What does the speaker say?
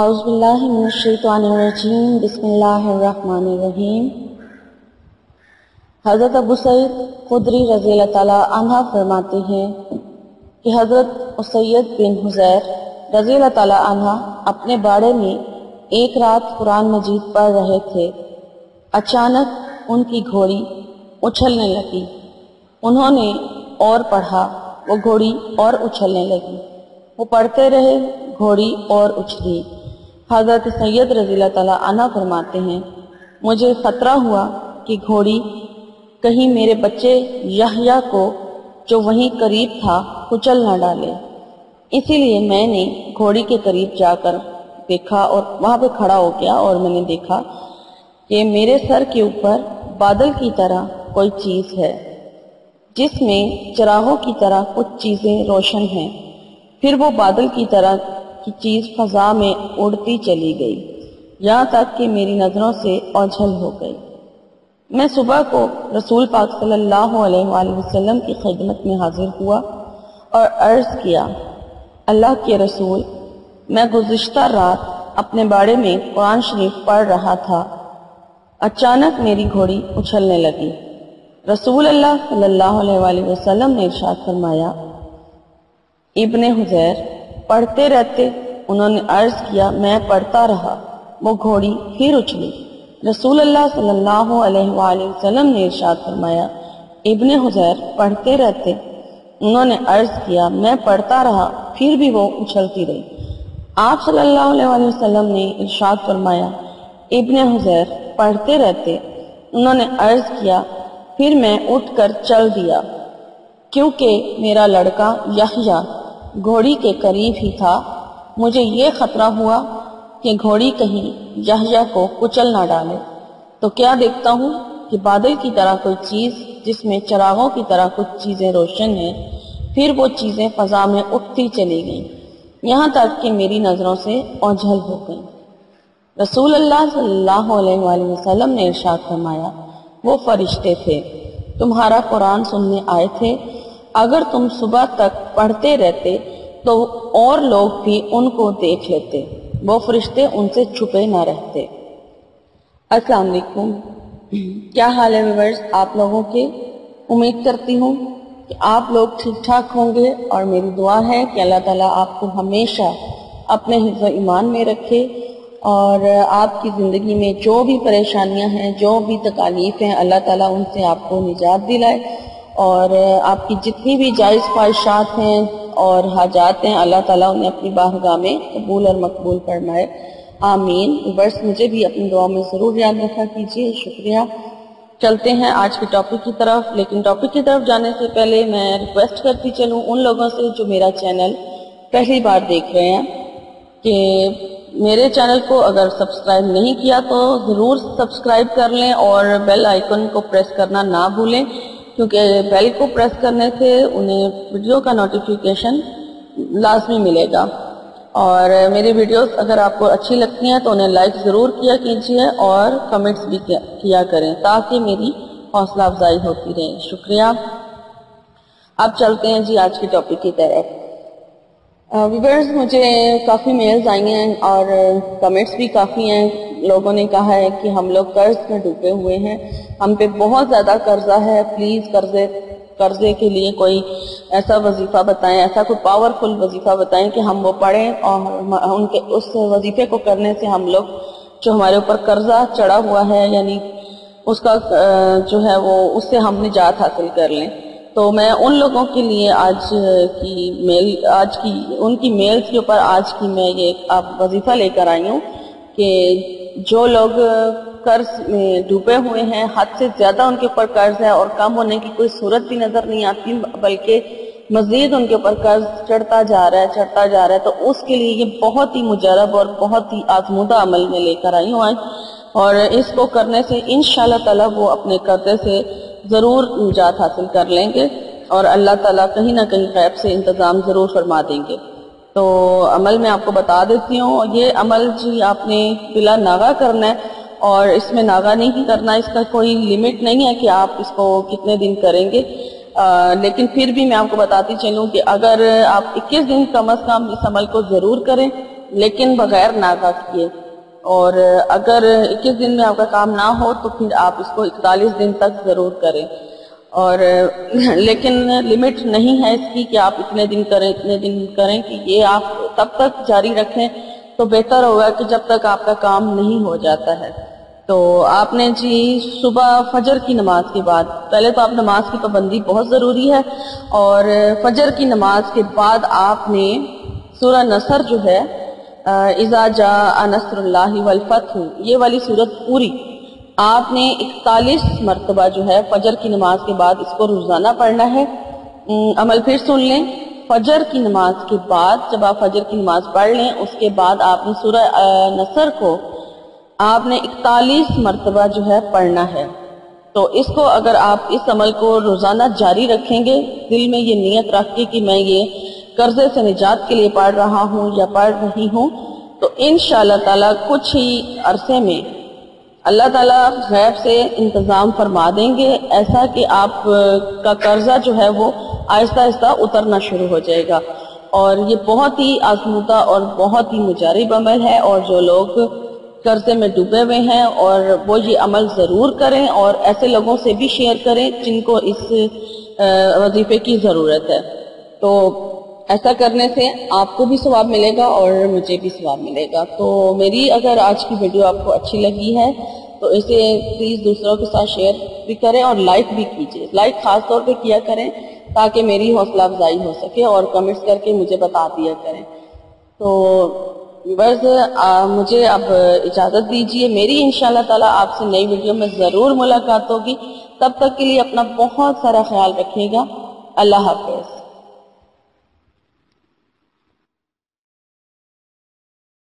اعوذ باللہ من الشیطان الرجیم بسم اللہ الرحمن الرحیم۔ حضرت ابو سعید خدری رضی اللہ تعالیٰ عنہ فرماتے ہیں کہ حضرت اسید بن حضیر رضی اللہ تعالیٰ عنہ اپنے باڑے میں ایک رات قرآن مجید پڑھ رہے تھے۔ اچانک ان کی گھوڑی اچھلنے لگی۔ انہوں نے اور پڑھا، وہ گھوڑی اور اچھلنے لگی۔ وہ پڑھتے رہے، گھوڑی اور اچھلی۔ حضرت سید رضی اللہ تعالیٰ عنہ فرماتے ہیں مجھے خطرہ ہوا کہ گھوڑی کہیں میرے بچے یحییٰ کو جو وہیں قریب تھا کچل نہ ڈالے، اسی لیے میں نے گھوڑی کے قریب جا کر دیکھا اور وہاں پہ کھڑا ہو گیا اور میں نے دیکھا کہ میرے سر کے اوپر بادل کی طرح کوئی چیز ہے جس میں چراغوں کی طرح کچھ چیزیں روشن ہیں۔ پھر وہ بادل کی طرح کی چیز فضا میں اڑتی چلی گئی یہاں تک کہ میری نظروں سے اوجھل ہو گئی۔ میں صبح کو رسول پاک صلی اللہ علیہ وآلہ وسلم کی خدمت میں حاضر ہوا اور عرض کیا، اللہ کے رسول، میں گزشتہ رات اپنے باڑے میں قرآن شریف پڑھ رہا تھا، اچانک میری گھوڑی اچھلنے لگی۔ رسول اللہ صلی اللہ علیہ وآلہ وسلم نے ارشاد فرمایا، ابن حضیر پڑھتے رہتے؟ انہوں نے عرض کیا، میں پڑھتا رہا، وہ گھوڑی پھر اچھلی۔ رسول اللہ صلی اللہ علیہ وآلہ وسلم نے ارشاد فرمایا، ابن حضیر پڑھتے رہتے؟ انہوں نے عرض کیا، میں پڑھتا رہا، پھر بھی وہ اچھلتی رہی۔ آپ صلی اللہ علیہ وآلہ وسلم نے ارشاد فرمایا، ابن حضیر پڑھتے رہتے؟ انہوں نے عرض کیا، پھر میں اٹھ کر چل دیا، کیونکہ میرا لڑکا یحییٰ گھوڑی کے قریب ہی تھا۔ مجھے یہ خطرہ ہوا کہ گھوڑی کہیں یحییٰ کو کچل نہ ڈالے، تو کیا دیکھتا ہوں کہ بادل کی طرح کوئی چیز جس میں چراغوں کی طرح کچھ چیزیں روشن ہیں، پھر وہ چیزیں فضا میں اٹھتی چلی گئیں یہاں تک کہ میری نظروں سے اوجھل ہو گئیں۔ رسول اللہ صلی اللہ علیہ وآلہ وسلم نے ارشاد فرمایا، وہ فرشتے تھے، تمہارا قرآن سننے آئے تھے، اگر تم صبح تک پڑھتے رہتے تو اور لوگ بھی ان کو دیکھ لیتے، وہ فرشتے ان سے چھپے نہ رہتے۔ السلام علیکم، کیا حال ہے ویورز آپ لوگوں کے؟ امید کرتی ہوں کہ آپ لوگ ٹھیک ٹھاک ہوں گے، اور میری دعا ہے کہ اللہ تعالیٰ آپ کو ہمیشہ اپنے حفظ و ایمان میں رکھے، اور آپ کی زندگی میں جو بھی پریشانیاں ہیں، جو بھی تکالیف ہیں، اللہ تعالیٰ ان سے آپ کو نجات دلائے، اور آپ کی جتنی بھی جائز خواہشات ہیں اور حاجات ہیں، اللہ تعالیٰ انہیں اپنی بارگاہ میں قبول اور مقبول فرمائے، آمین۔ ویورز مجھے بھی اپنی دعا میں ضرور یاد رکھا کیجیے، شکریہ۔ چلتے ہیں آج کے ٹاپک کی طرف، لیکن ٹاپک کی طرف جانے سے پہلے میں ریکویسٹ کرتی چلوں ان لوگوں سے جو میرا چینل پہلی بار دیکھ رہے ہیں کہ میرے چینل کو اگر سبسکرائب نہیں کیا تو ضرور سبسکرائب کر لیں، اور بیل آئیکن کو پریس کرنا نہ بھولیں، کیونکہ بیل کو پریس کرنے سے انہیں ویڈیو کا نوٹیفیکیشن لازمی ملے گا، اور میری ویڈیوز اگر آپ کو اچھی لگتی ہیں تو انہیں لائک ضرور کیا کیجیے اور کمنٹس بھی کیا کریں تاکہ میری حوصلہ افزائی ہوتی رہے، شکریہ۔ اب چلتے ہیں جی آج کے ٹاپک کی طرف۔ ویورز مجھے کافی میلز آئی ہیں اور کمنٹس بھی کافی ہیں، لوگوں نے کہا ہے کہ ہم لوگ قرض میں ڈوبے ہوئے ہیں، ہم پہ بہت زیادہ قرضہ ہے، پلیز قرضے کے لیے کوئی ایسا وظیفہ بتائیں، ایسا کوئی پاورفل وظیفہ بتائیں کہ ہم وہ پڑھیں، اور ان کے اس وظیفے کو کرنے سے ہم لوگ جو ہمارے اوپر قرضہ چڑھا ہوا ہے یعنی اس کا جو ہے وہ اس سے ہم نجات حاصل کر لیں۔ تو میں ان لوگوں کے لیے ان کی میلز کے اوپر آج کی میں یہ وظیفہ لے کر آئی ہوں کہ جو لوگ قرض میں ڈوبے ہوئے ہیں، حد سے زیادہ ان کے اوپر قرض ہے اور کم ہونے کی کوئی صورت بھی نظر نہیں آتی، بلکہ مزید ان کے اوپر قرض چڑھتا جا رہا ہے، تو اس کے لیے یہ بہت ہی مجرب اور بہت ہی آزمودہ عمل میں لے کر آئی ہوں آج، اور اس کو کرنے سے انشاءاللہ تعالیٰ وہ اپنے قرضے سے ضرور نجات حاصل کر لیں گے، اور اللہ تعالیٰ کہیں نہ کہیں غیب سے انتظام ضرور فرما دیں گے۔ تو عمل میں آپ کو بتا دیتی ہوں، یہ عمل جی آپ نے بلا ناغہ کرنا ہے، اور اس میں ناغہ نہیں کرنا، اس کا کوئی لیمٹ نہیں ہے کہ آپ اس کو کتنے دن کریں گے، لیکن پھر بھی میں آپ کو بتاتی چلوں کہ اگر آپ 21 دن کم از کم اس عمل کو ضرور کریں لیکن بغیر ناغہ کیے، اور اگر 21 دن میں آپ کا کام نہ ہو تو پھر آپ اس کو 41 دن تک ضرور کریں، اور لیکن لمٹ نہیں ہے اس کی کہ آپ اتنے دن کریں کہ یہ آپ تب تک جاری رکھیں تو بہتر ہوگا کہ جب تک آپ کا کام نہیں ہو جاتا ہے۔ تو آپ نے جی صبح فجر کی نماز کے بعد، پہلے تو آپ نماز کی پابندی بہت ضروری ہے، اور فجر کی نماز کے بعد آپ نے سورہ نصر جو ہے اذا جاء نصر اللہ والفتح، یہ والی سورت پوری آپ نے 41 مرتبہ جو ہے فجر کی نماز کے بعد اس کو روزانہ پڑھنا ہے۔ عمل پھر سن لیں، فجر کی نماز کے بعد جب آپ فجر کی نماز پڑھ لیں اس کے بعد آپ نے سورہ نصر کو آپ نے 41 مرتبہ جو ہے پڑھنا ہے۔ تو اس کو اگر آپ اس عمل کو روزانہ جاری رکھیں گے، دل میں یہ نیت رکھ کے کہ میں یہ قرضے سے نجات کے لیے پڑھ رہا ہوں یا پڑھ رہی ہوں، تو انشاءاللہ تعالی کچھ ہی عرصے میں اللہ تعالیٰ غیب سے انتظام فرما دیں گے، ایسا کہ آپ کا قرضہ جو ہے وہ آہستہ آہستہ اترنا شروع ہو جائے گا۔ اور یہ بہت ہی آزمودہ اور بہت ہی مجرب عمل ہے، اور جو لوگ قرضے میں ڈوبے ہوئے ہیں اور وہ یہ عمل ضرور کریں، اور ایسے لوگوں سے بھی شیئر کریں جن کو اس وظیفے کی ضرورت ہے۔ تو ایسا کرنے سے آپ کو بھی ثواب ملے گا اور مجھے بھی ثواب ملے گا۔ تو میری اگر آج کی ویڈیو آپ کو اچھی لگی ہے تو اسے پلیز دوسروں کے ساتھ شیئر بھی کریں اور لائک بھی کیجیے، لائک خاص طور پہ کیا کریں تاکہ میری حوصلہ افزائی ہو سکے، اور کمنٹس کر کے مجھے بتا دیا کریں۔ تو بس مجھے اب اجازت دیجیے، میری انشاءاللہ تعالی آپ سے نئی ویڈیو میں ضرور ملاقات ہوگی۔ تب تک کے لیے اپنا بہت سارا خیال رکھیے گا۔ اللہ حافظ۔